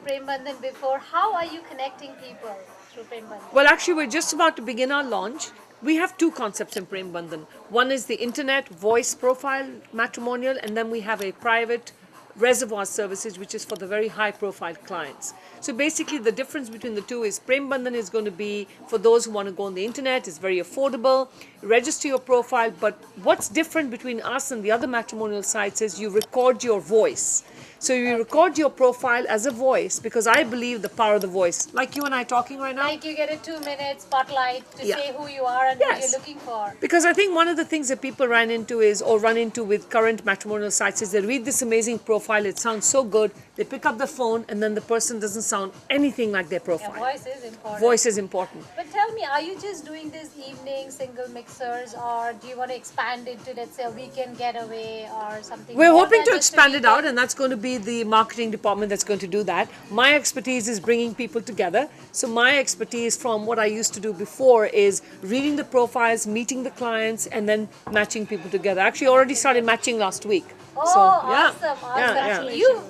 PremBandhan before. How are you connecting people through PremBandhan? Well, actually, we're just about to begin our launch. We have two concepts in PremBandhan. One is the internet voice profile matrimonial, and then we have a private reservoir services, which is for the very high profile clients. So basically the difference between the two is PremBandhan is going to be for those who want to go on the internet. It's very affordable. Register your profile, but what's different between us and the other matrimonial sites is you record your voice. So you record your profile as a voice, because I believe the power of the voice. Like you and I talking right now. Like you get a 2-minute spotlight to Yeah. say who you are and what you're looking for. Because I think one of the things that people run into with current matrimonial sites is they read this amazing profile, it sounds so good, they pick up the phone and then the person doesn't sound anything like their profile. Yeah, voice is important. Voice is important. But tell me, are you just doing this evening single mixers, or do you want to expand it to, let's say, a weekend getaway or something? We're more hoping than to just a expand it out, weekend? and that's going to be the marketing department that's going to do that. My expertise is bringing people together. So my expertise from what I used to do before is reading the profiles, meeting the clients, and then matching people together. Actually, already started matching last week. Oh, So, awesome. yeah.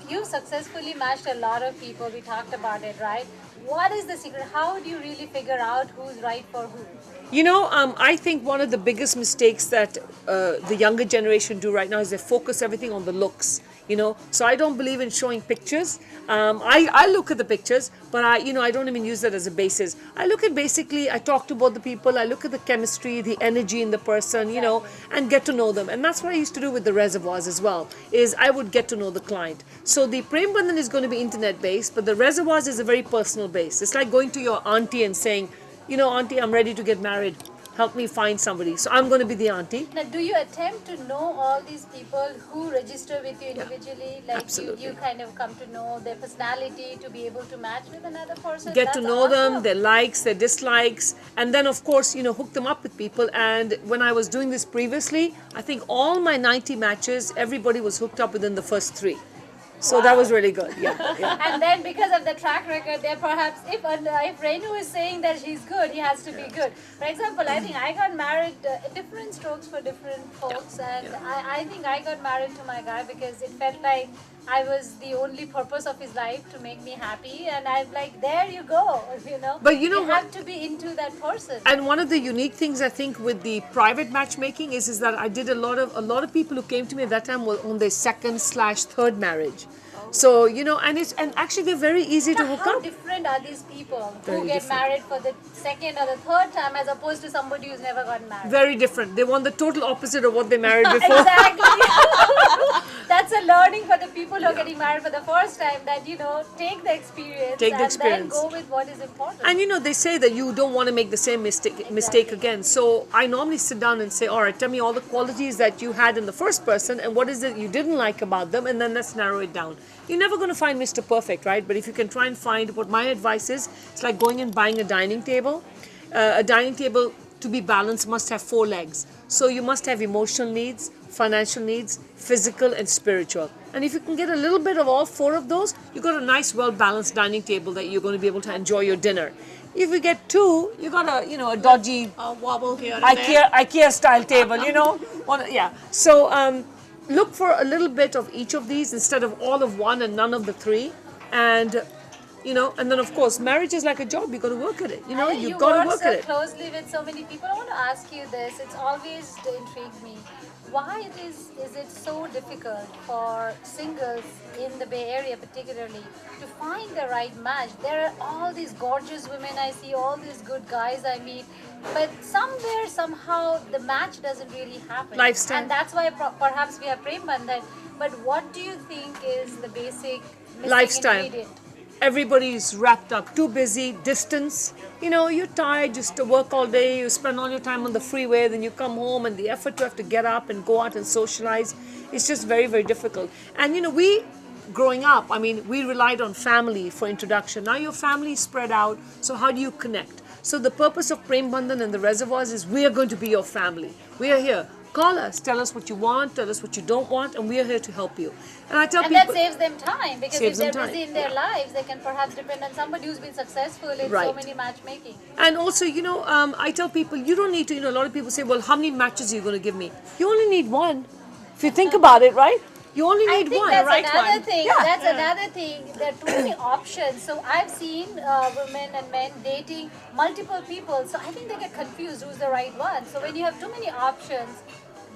You successfully matched a lot of people. We talked about it, right? What is the secret? How do you really figure out who's right for who? You know, I think one of the biggest mistakes that the younger generation do right now is they focus everything on the looks. You know, so I don't believe in showing pictures. I look at the pictures, but I don't even use that as a basis. I look at basically, I talk to both the people, I look at the chemistry, the energy in the person, you know, and get to know them. And that's what I used to do with the reservoirs as well, is I would get to know the client. So the PremBandhan is going to be internet based, but the reservoirs is a very personal base. It's like going to your auntie and saying, you know, auntie, I'm ready to get married. Help me find somebody. So I'm going to be the auntie. Now, do you attempt to know all these people who register with you individually? Like absolutely. you kind of come to know their personality to be able to match with another person? Get to That's know them, awesome. their likes, their dislikes, and then of course, you know, hook them up with people. And when I was doing this previously, I think all my 90 matches, everybody was hooked up within the first 3. So that was really good. Yeah. And then because of the track record, there perhaps if Renu is saying that she's good, he has to be good. For example, I think I got married, different strokes for different folks, and I think I got married to my guy because it felt like I was the only purpose of his life to make me happy, and I'm like, there you go, you know. But you know what? have to be into that person. And one of the unique things I think with the private matchmaking is that I did a lot of people who came to me at that time were on their 2nd/3rd marriage. So you know, and actually they're very easy to hook How up. different are these people Very who get different. married for the 2nd or the 3rd time as opposed to somebody who's never gotten married? Very different. They want the total opposite of what they married before. Exactly. That's a learning for the people who are getting married for the first time, that, you know, take the experience experience. then go with what is important. And you know, they say that you don't want to make the same mistake again. So I normally sit down and say, all right, tell me all the qualities that you had in the first person and what is it you didn't like about them, and then let's narrow it down. You're never going to find Mr. Perfect, right? But if you can try and find, what my advice is, it's like going and buying a dining table. A dining table, to be balanced, must have 4 legs. So you must have emotional needs, financial needs, physical and spiritual. And if you can get a little bit of all 4 of those, you've got a nice, well-balanced dining table that you're going to be able to enjoy your dinner. If you get 2, you got a dodgy wobble here and there. IKEA style table, you know. So look for a little bit of each of these instead of all of one and none of the 3. And you know, and then of course, marriage is like a job. You got to work at it. You know, you've got to work at it. You work so closely with so many people. I want to ask you this. It's always intrigued me. Why is it so difficult for singles in the Bay Area particularly to find the right match? There are all these gorgeous women I see, all these good guys I meet, but somewhere, somehow, the match doesn't really happen. Lifestyle. And that's why perhaps we have PremBandhan. But what do you think is the basic missing Lifestyle. ingredient? Everybody's wrapped up, too busy, distance. You know, you're tired, just to work all day, you spend all your time on the freeway, then you come home and the effort to have to get up and go out and socialize, it's just very, very difficult. And you know, we, growing up, I mean, we relied on family for introduction. Now your family is spread out, so how do you connect? So the purpose of PremBandhan and the reservoirs is we are going to be your family. We are here. Call us, tell us what you want, tell us what you don't want, and we are here to help you. And I tell And people, that saves them time, because if Saves they're them busy time, in their lives, they can perhaps depend on somebody who's been successful in so Right. many matchmaking. and also, you know, I tell people, you don't need to, you know, a lot of people say, well, how many matches are you going to give me? You only need 1. If you think about it, right? You only I need think one. that's right another one. thing. Yeah. That's another thing. There are too many options. So I've seen women and men dating multiple people. So I think they get confused who's the right one. So when you have too many options,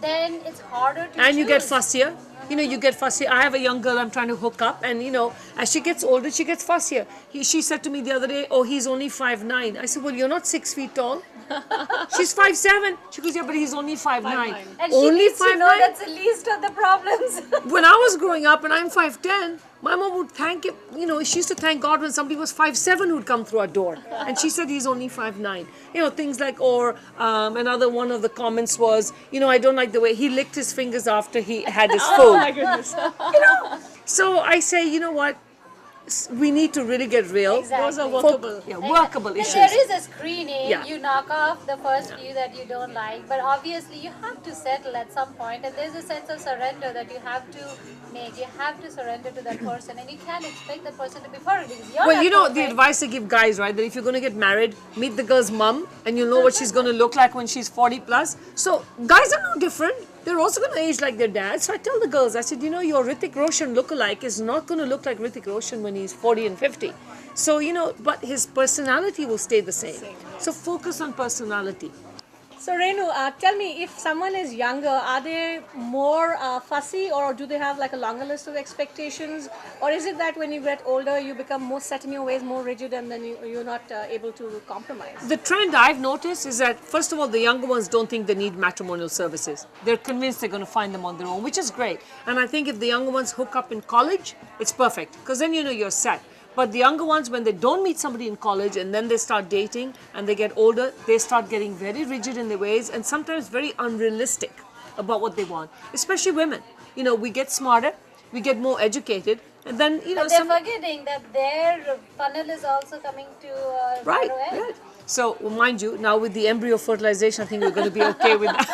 then it's harder to And you get choose. fussier. You know, you get fussier. I have a young girl I'm trying to hook up, and you know, as she gets older, she gets fussier. She said to me the other day, "Oh, he's only 5'9". I said, "Well, you're not 6 feet tall." She's 5'7". She goes, "Yeah, but he's only 5'9". 5'9". And she Only needs to know 5'9". that's the least of the problems. When I was growing up and I'm 5'10", my mom would thank him. You know, she used to thank God when somebody was 5'7" who'd come through our door. And she said he's only 5'9". You know, things like, or another one of the comments was, you know, I don't like the way he licked his fingers after he had his Oh food. my goodness. So I say, you know what? We need to really get real. Exactly. Those are Fo- workable. yeah, workable Then issues. there is a screening. Yeah. You knock off the first few that you don't like, but obviously you have to settle at some point, and there's a sense of surrender that you have to make. You have to surrender to that person, and you can't expect the person to be perfect because you're Well, not you know, the perfect. advice I give guys, right, that if you're going to get married, meet the girl's mum and you'll know what she's going to look like when she's 40 plus. So, guys are no different. They're also going to age like their dad. So, I tell the girls, I said, you know, your Hrithik Roshan lookalike is not going to look like Hrithik Roshan when he's 40 and 50. So, you know, but his personality will stay the same. So, focus on personality. So Renu, tell me, if someone is younger, are they more fussy, or do they have like a longer list of expectations? Or is it that when you get older, you become more set in your ways, more rigid, and then you're not able to compromise? The trend I've noticed is that, first of all, the younger ones don't think they need matrimonial services. They're convinced they're going to find them on their own, which is great. And I think if the younger ones hook up in college, it's perfect, because then you know you're set. But the younger ones, when they don't meet somebody in college and then they start dating and they get older, they start getting very rigid in their ways and sometimes very unrealistic about what they want, especially women. You know, we get smarter, we get more educated, and then, you know, But they're forgetting that their funnel is also coming to right, narrow end. right. So, mind you, now with the embryo fertilization, I think we're going to be okay with that.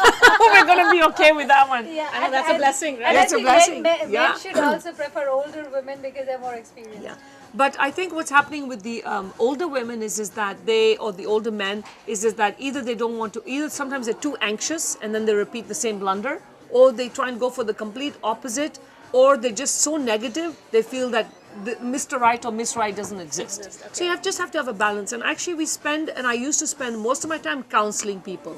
We're going to be okay with that one. Yeah, I know that's a blessing, right? And That's a I think blessing, Men yeah. should also prefer older women because they're more experienced. Yeah. But I think what's happening with the older women is that they, or the older men, is that either they don't want to, either sometimes they're too anxious and then they repeat the same blunder, or they try and go for the complete opposite, or they're just so negative, they feel that the Mr. Right or Miss Right doesn't exist. So you just have to have a balance. And actually we spend, and I used to spend most of my time counseling people,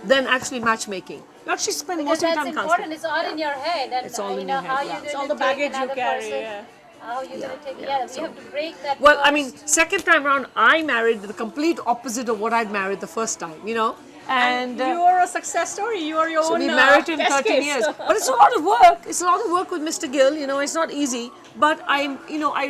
than actually matchmaking. You actually spend Because most of your that's time important. counseling. It's all in your head, and It's all you in know your head, how yeah. you're It's going all to the take baggage you another carry. person. Yeah. How you're going to take? yeah. Yeah, you have to break that. Well, I mean, first. second time around, I married the complete opposite of what I'd married the first time, you know? And You are a success story. You are your so own we married in test 13 case. years. But it's a lot of work. It's a lot of work with Mr. Gill, you know, it's not easy. But I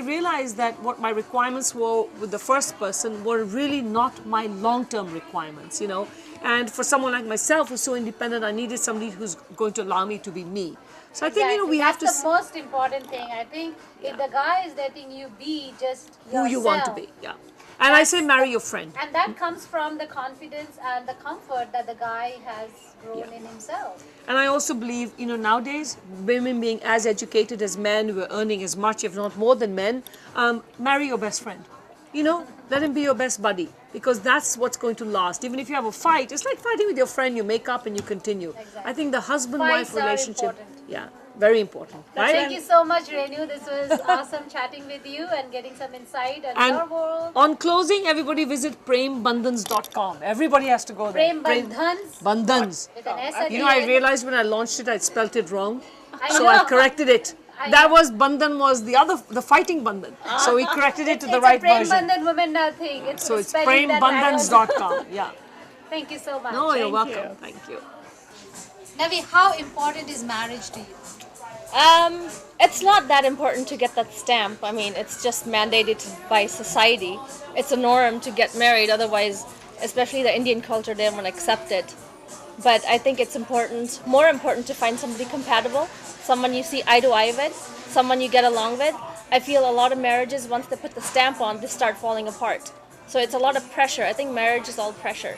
realized that what my requirements were with the first person were really not my long-term requirements, you know? And for someone like myself who's so independent, I needed somebody who's going to allow me to be me. So I think, you know, we have to That's the most important thing. I think if the guy is letting you be just who you want to yourself, be. Yeah. And I say marry your friend. and that comes from the confidence and the comfort that the guy has grown Yeah. in himself. And I also believe, you know, nowadays, women being as educated as men, we're earning as much, if not more than men, marry your best friend. You know, let him be your best buddy, because that's what's going to last. Even if you have a fight, it's like fighting with your friend, you make up and you continue. Exactly. I think the husband-wife Fights are relationship, important. yeah, very important, right? Thank you so much, Renu. This was awesome chatting with you and getting some insight on And your world. on closing, everybody visit PremBandhans.com. Everybody has to go there. PremBandhans Bandhans. with an S at You the know, I end. realized when I launched it, I spelt it wrong. I So know. I corrected it. I That know. was Bandhan was the fighting Bandhan. So we corrected it to the right it's a version. PremBandhan WomenNow thing. It's So the it's spelling that matters. PremBandhans.com. Yeah. Thank you so much. No, you're Thank welcome. you. Thank you. Navi, how important is marriage to you? It's not that important to get that stamp. I mean, it's just mandated by society. It's a norm to get married. Otherwise, especially the Indian culture, they won't accept it. But I think it's important, more important to find somebody compatible, someone you see eye to eye with, someone you get along with. I feel a lot of marriages, once they put the stamp on, they start falling apart. So it's a lot of pressure. I think marriage is all pressure.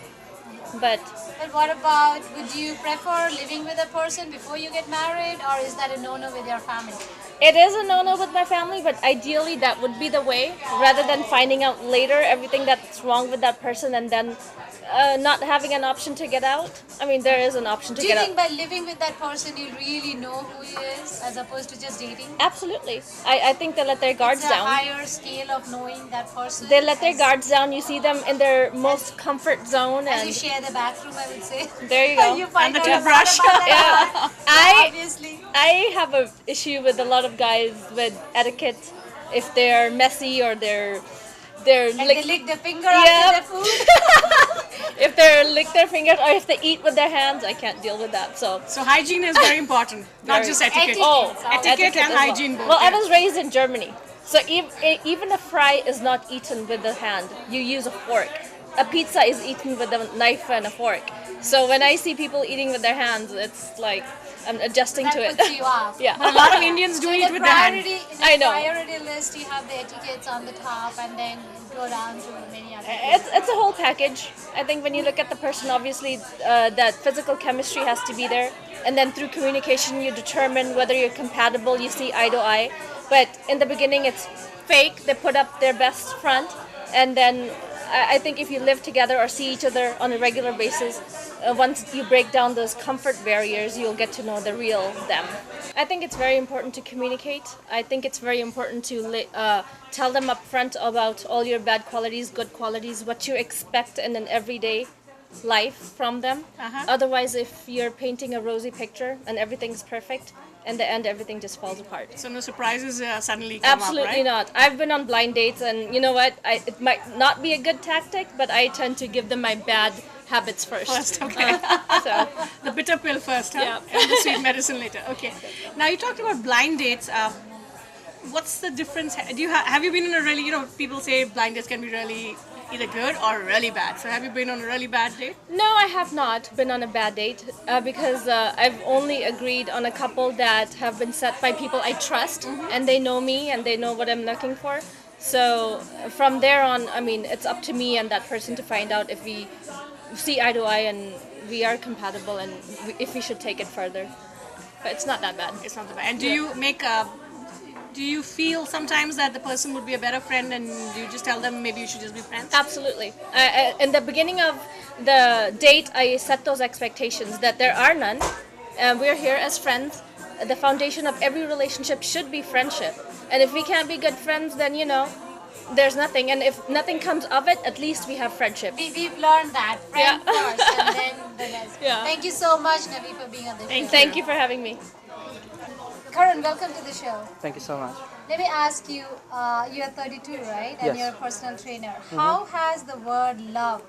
But But what about, would you prefer living with a person before you get married, or is that a no-no with your family? It is a no-no with my family, but ideally that would be the way, rather than finding out later everything that's wrong with that person and then not having an option to get out. I mean, there is an option to Do you get think out. by living with that person you really know who he is as opposed to just dating? Absolutely. I think they let their guards It's a down. higher scale of knowing that person. They let their as- guards down. You see them in their most comfort zone, As and you share the bathroom, I would say. there you go. You find And the out a lot toothbrush. about that. Yeah. I Obviously. I have a issue with a lot of guys with etiquette. If they're messy or they're Like they lick their finger Yeah. after their food. if they lick their fingers or if they eat with their hands, I can't deal with that. So So hygiene is very important, not Very- just etiquette. Oh, Etiquette and as well. hygiene both, Well, I yeah. was raised in Germany, so even a fry is not eaten with the hand. You use a fork. A pizza is eaten with a knife and a fork. So when I see people eating with their hands, it's like I'm adjusting That to it. puts you off. Yeah. A lot of Indians do So it in with the their hand. priority, in the I know. priority list, you have the etiquettes on the top, and then you go down to many other. It's a whole package. I think when you look at the person, obviously that physical chemistry has to be there, and then through communication you determine whether you're compatible. You see eye to eye, but in the beginning it's fake. They put up their best front, and then I think if you live together or see each other on a regular basis, once you break down those comfort barriers, you'll get to know the real them. I think it's very important to communicate. I think it's very important to tell them up front about all your bad qualities, good qualities, what you expect in an everyday life from them. Otherwise, if you're painting a rosy picture and everything's perfect, in the end everything just falls apart. So no surprises suddenly come Absolutely up, right? not. I've been on blind dates, and you know what? It might not be a good tactic, but I tend to give them my bad habits first. First, okay. So, The bitter pill first, huh? Yeah. And the sweet medicine later. Okay. Now you talked about blind dates. What's the difference? Do you have you been in a really, people say blind dates can be really either good or really bad. So have you been on a really bad date? no, I have not been on a bad date because I've only agreed on a couple that have been set by people I trust, and they know me and they know what I'm looking for. So from there on, I mean, it's up to me and that person to find out if we see eye to eye and we are compatible and if we should take it further. But it's not that bad. It's not the bad. And do you feel sometimes that the person would be a better friend and you just tell them maybe you should just be friends? Absolutely. In the beginning of the date, I set those expectations that there are none. We're here as friends. The foundation of every relationship should be friendship. And if we can't be good friends, then, there's nothing. And if nothing comes of it, at least we have friendship. We've learned that. Friend Yeah. first, and then the rest. Yeah. Thank you so much, Navi, for being on the show. Thank you for having me. Karan, welcome to the show. Thank you so much. Let me ask you, you're 32, right? And Yes. you're a personal trainer. How has the word love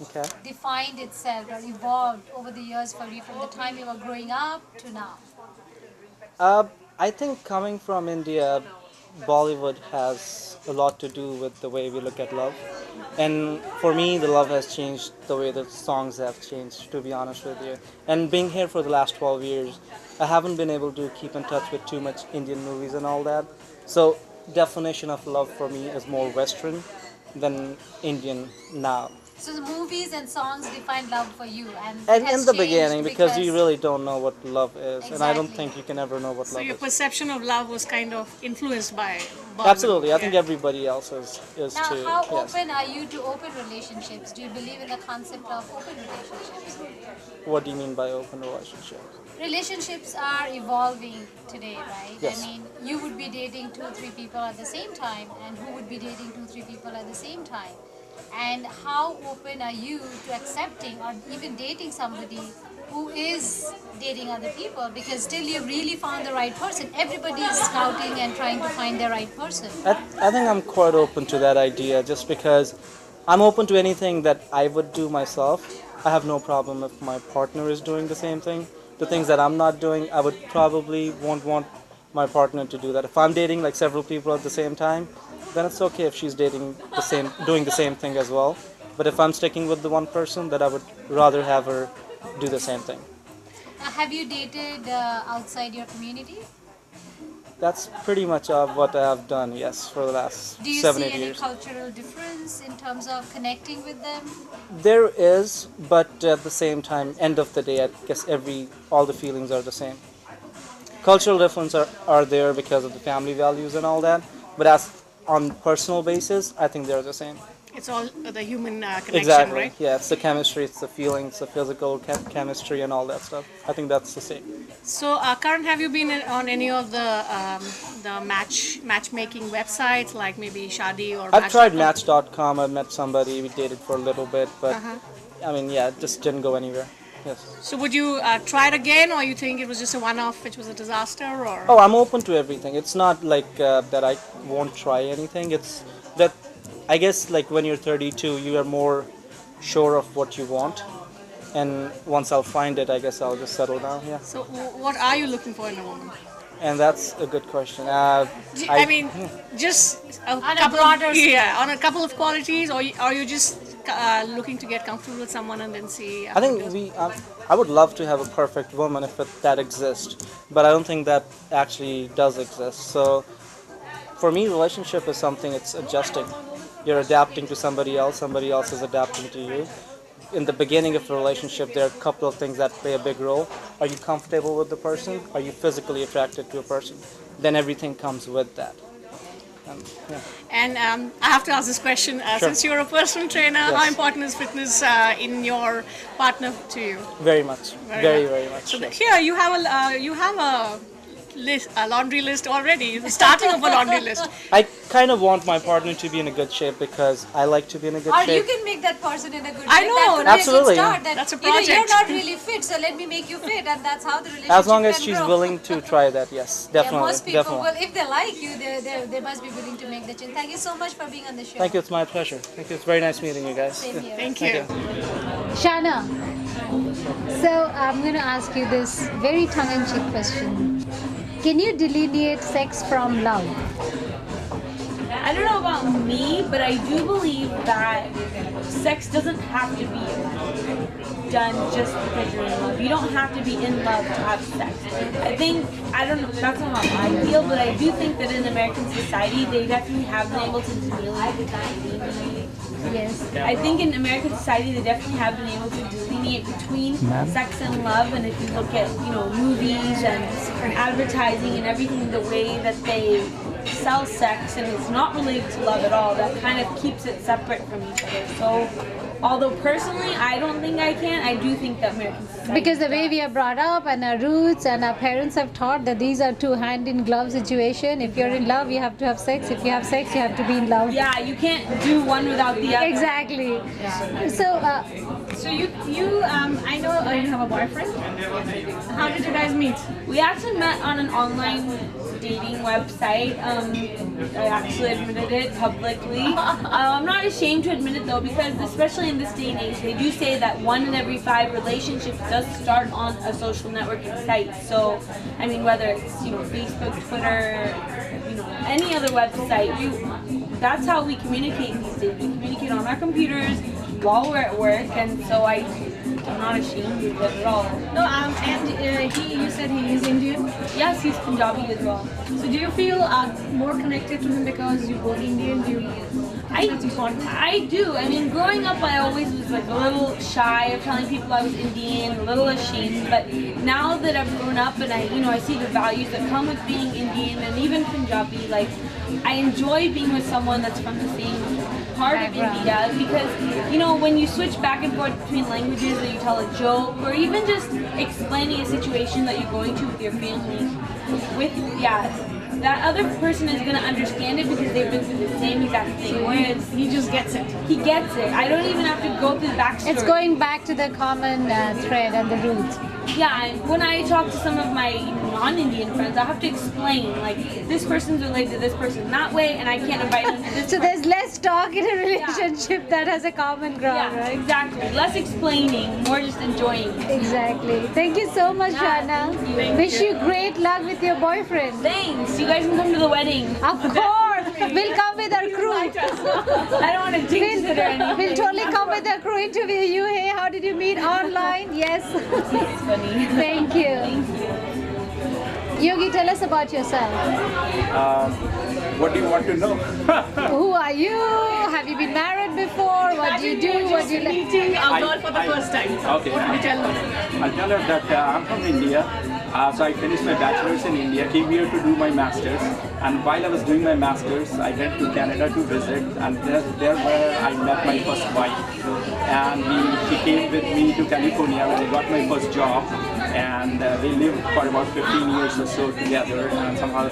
Okay. defined itself or evolved over the years for you from the time you were growing up to now? I think coming from India, Bollywood has a lot to do with the way we look at love. And for me, the love has changed the way the songs have changed, to be honest with you. And being here for the last 12 years, I haven't been able to keep in touch with too much Indian movies and all that. So, definition of love for me is more Western than Indian now. So the movies and songs define love for you, and it And has in the changed beginning, because you really don't know what love is, and I don't Exactly. think you can ever know what So love your is. perception of love was kind of influenced by Bollywood. Absolutely, I think Yeah. everybody else is Now, too. how Yes. open are you to open relationships? Do you believe in the concept of open relationships? What do you mean by open relationships? Relationships are evolving today, right? Yes. I mean, you would be dating 2-3 people at the same time, and who would be dating 2-3 people at the same time? And how open are you to accepting or even dating somebody who is dating other people? Because still you really found the right person. Everybody is scouting and trying to find the right person. I think I'm quite open to that idea just because I'm open to anything that I would do myself. I have no problem if my partner is doing the same thing. The things that I'm not doing, I would probably won't want my partner to do that. If I'm dating like several people at the same time, then it's okay if she's doing the same thing as well. But if I'm sticking with the one person, then I would rather have her do the same thing. Now, have you dated outside your community? That's pretty much what I have done, yes, for the last Do you 7, see 8 any years. cultural difference in terms of connecting with them? There is, but at the same time, end of the day, I guess all the feelings are the same. cultural differences are there because of the family values and all that. But as on personal basis, I think they're the same. It's all the human connection, Exactly. right? Yeah, it's the chemistry, it's the feelings, the physical chemistry, and all that stuff. I think that's the same. So, Karan, have you been on any of the matchmaking websites like maybe Shadi or? I've tried Match.com? Match.com. I met somebody. We dated for a little bit, but I mean, yeah, it just didn't go anywhere. Yes. So, would you try it again, or you think it was just a one-off, which was a disaster, or? Oh, I'm open to everything. It's not like that I won't try anything. It's that I guess like when you're 32, you are more sure of what you want, and once I'll find it, I guess I'll just settle down. Yeah. So, what are you looking for in a woman? And that's a good question. I mean, just a couple broader on a couple of qualities, or are you just looking to get comfortable with someone and then see? I think I would love to have a perfect woman if that exists, but I don't think that actually does exist. So, for me, relationship is something it's adjusting. You're adapting to somebody else is adapting to you. In the beginning of the relationship, there are a couple of things that play a big role. Are you comfortable with the person? Are you physically attracted to a person? Then everything comes with that. Yeah. And I have to ask this question, Sure. since you're a personal trainer, Yes. how important is fitness in your partner to you? Very much. Very much. So yes. here you have a list, a laundry list already, the starting of a laundry list. I kind of want my partner to be in a good shape because I like to be in a good Or shape. you can make that person in a good I shape. know, That could absolutely. be a good start. That, That's a you know, you're project. not really fit, so let me make you fit, and that's how the relationship As long as can she's grow. willing to try that, yes, Yeah, definitely, most people definitely. will, if they like you, they must be willing to make the change. Thank you so much for being on the show. Thank you, it's my pleasure. Thank you, it's very nice meeting you guys. Same here. Thank you. Shana, so I'm going to ask you this very tongue-in-cheek question. Can you delineate sex from love? I don't know about me, but I do believe that sex doesn't have to be done just because you're in love. You don't have to be in love to have sex. I think, I don't know, that's not how I feel, but I do think that in American society, they definitely have been able to delineate. Yes. I think in American society, they definitely have been able to delineate between sex and love. And if you look at, movies and advertising and everything, the way that they sell sex and it's not related to love at all, that kind of keeps it separate from each other. So, although personally I don't think I can, I do think that American society Because the way we are brought up and our roots and our parents have taught that these are two hand-in-glove situation. If you're in love, you have to have sex. If you have sex, you have to be in love. Yeah, you can't do one without the other. Exactly. So, So you I know you have a boyfriend. How did you guys meet? We actually met on an online dating website. I actually admitted it publicly. I'm not ashamed to admit it though, because especially in this day and age, they do say that 1 in every 5 relationships does start on a social networking site. So, I mean, whether it's Facebook, Twitter, any other website, that's how we communicate these days. We communicate on our computers while we're at work, and so I'm not ashamed of it at all. No, and you said he is Indian. Yes, he's Punjabi as well. So do you feel more connected to him because you both Indian? Do you? That's important. I do. I mean, growing up, I always was like a little shy of telling people I was Indian, a little ashamed. But now that I've grown up and I see the values that come with being Indian and even Punjabi, like I enjoy being with someone that's from the same part of India, because when you switch back and forth between languages, or you tell a joke, or even just explaining a situation that you're going to with your family, that other person is going to understand it because they've been through the same exact thing. Whereas He just gets it. he gets it. I don't even have to go through the backstory. it's going back to the common thread and the roots. Yeah, and when I talk to some of my non-Indian friends, I have to explain, like, this person's related to this person that way, and I can't invite them to this So person. there's less talk in a relationship that has a common ground, Yeah, right? exactly. Less explaining, more just enjoying. Exactly. Thank you so much, Shana. Wish you great luck with your boyfriend. Thanks. You guys can come to the wedding. Of course, we'll come with our crew. I don't want to jinx it or anything. We'll totally come with our crew, interview you. Hey, how did you meet online? Yes. It's funny. Thank you. Yogi, tell us about yourself. What do you want to know? Who are you? Have you been married before? What do you do? What do you like? Meeting a girl for the first time. Okay. What would you tell her? I'll tell her that I'm from India. So I finished my bachelor's in India, came here to do my master's, and while I was doing my master's, I went to Canada to visit, and there where I met my first wife. And she came with me to California when I got my first job, and we lived for about 15 years or so together, and somehow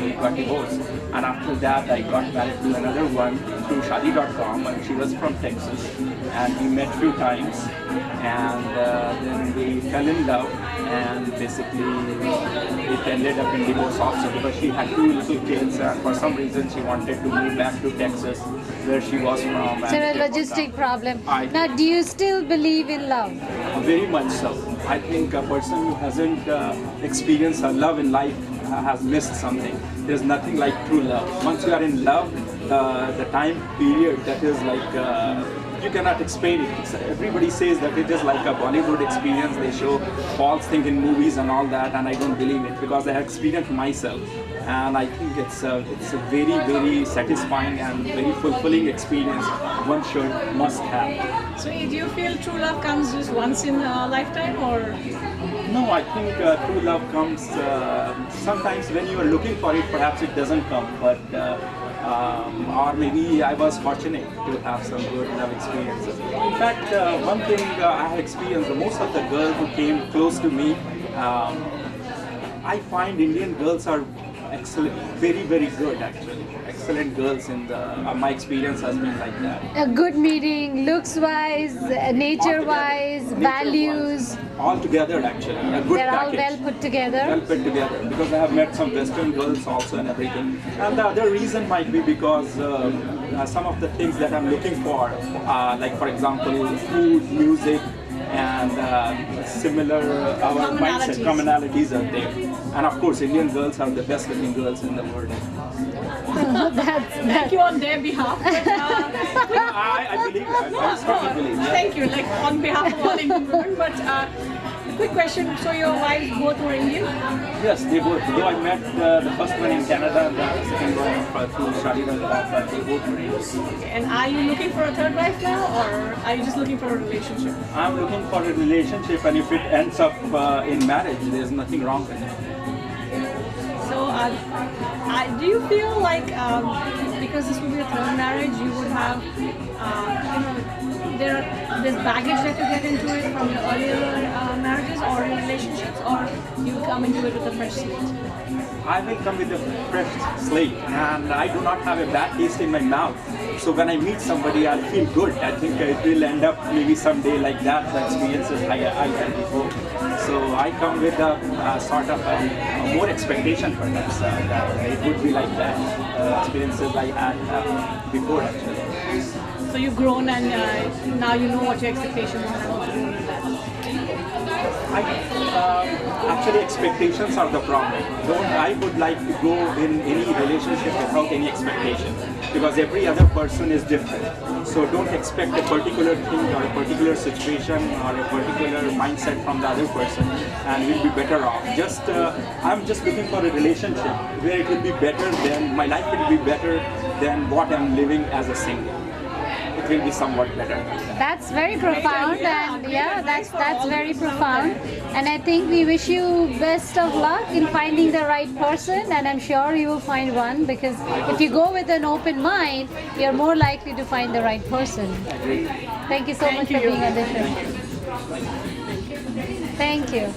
we got divorced. And after that, I got married to another one through Shadi.com, and she was from Texas, and we met few times, and then we fell in love, and basically it ended up in divorce also because she had 2 little kids, and for some reason she wanted to move back to Texas, where she was from. So a logistic problem. I- Now, do you still believe in love? Very much so. I think a person who hasn't experienced a love in life has missed something. There's nothing like true love. Once you are in love, the time period that is like you cannot explain it. Everybody says that it is like a Bollywood experience. They show false things in movies and all that, and I don't believe it because I have experienced myself. And I think it's a very, very satisfying and very fulfilling experience one must have. So do you feel true love comes just once in a lifetime, or? No, I think true love comes sometimes when you are looking for it, perhaps it doesn't come, but or maybe I was fortunate to have some good love experiences. In fact, one thing I have experienced, most of the girls who came close to me, I find Indian girls are excellent, very, very good actually. Excellent girls in my experience has been like that. A good meeting, looks-wise, nature-wise, values. All together actually, a good They're all package. well put together. Well put together, because I have met some Western girls also and everything. And the other reason might be because some of the things that I'm looking for, like for example, food, music, and similar our mindset commonalities are there. And of course, Indian girls are the best looking girls in the world. Thank you on their behalf. But, I believe that. I strongly believe. Yeah. thank you, like on behalf of all Indian women. But a quick question: so your wives both were Indian? Yes, they both. Though I met the first one in Canada and the second one through Shadi.com, but they both were Indian. And are you looking for a third wife now, or are you just looking for a relationship? I'm looking for a relationship, and if it ends up in marriage, there's nothing wrong with it. So, do you feel like because this will be a third marriage, you would have, there's baggage that you get into it from your earlier marriages or relationships, or you come into it with a fresh slate? I will come with a fresh slate, and I do not have a bad taste in my mouth. So when I meet somebody, I'll feel good. I think it will end up maybe someday like that, the experiences I had before. So I come with a sort of a more expectation perhaps that it would be like that, experiences I had before actually. So you've grown, and now you know what your expectations are and what to do with that. Actually, expectations are the problem. I would like to go in any relationship without any expectation, because every other person is different. So don't expect a particular thing or a particular situation or a particular mindset from the other person, and we'll be better off. I'm just looking for a relationship where it will be better than, my life will be better than what I'm living as a single. It will be somewhat better. That's very profound, and yeah, that's very profound. And I think we wish you best of luck in finding the right person, and I'm sure you will find one, because if you go with an open mind, you're more likely to find the right person. Thank you so much for being on the show. Thank you.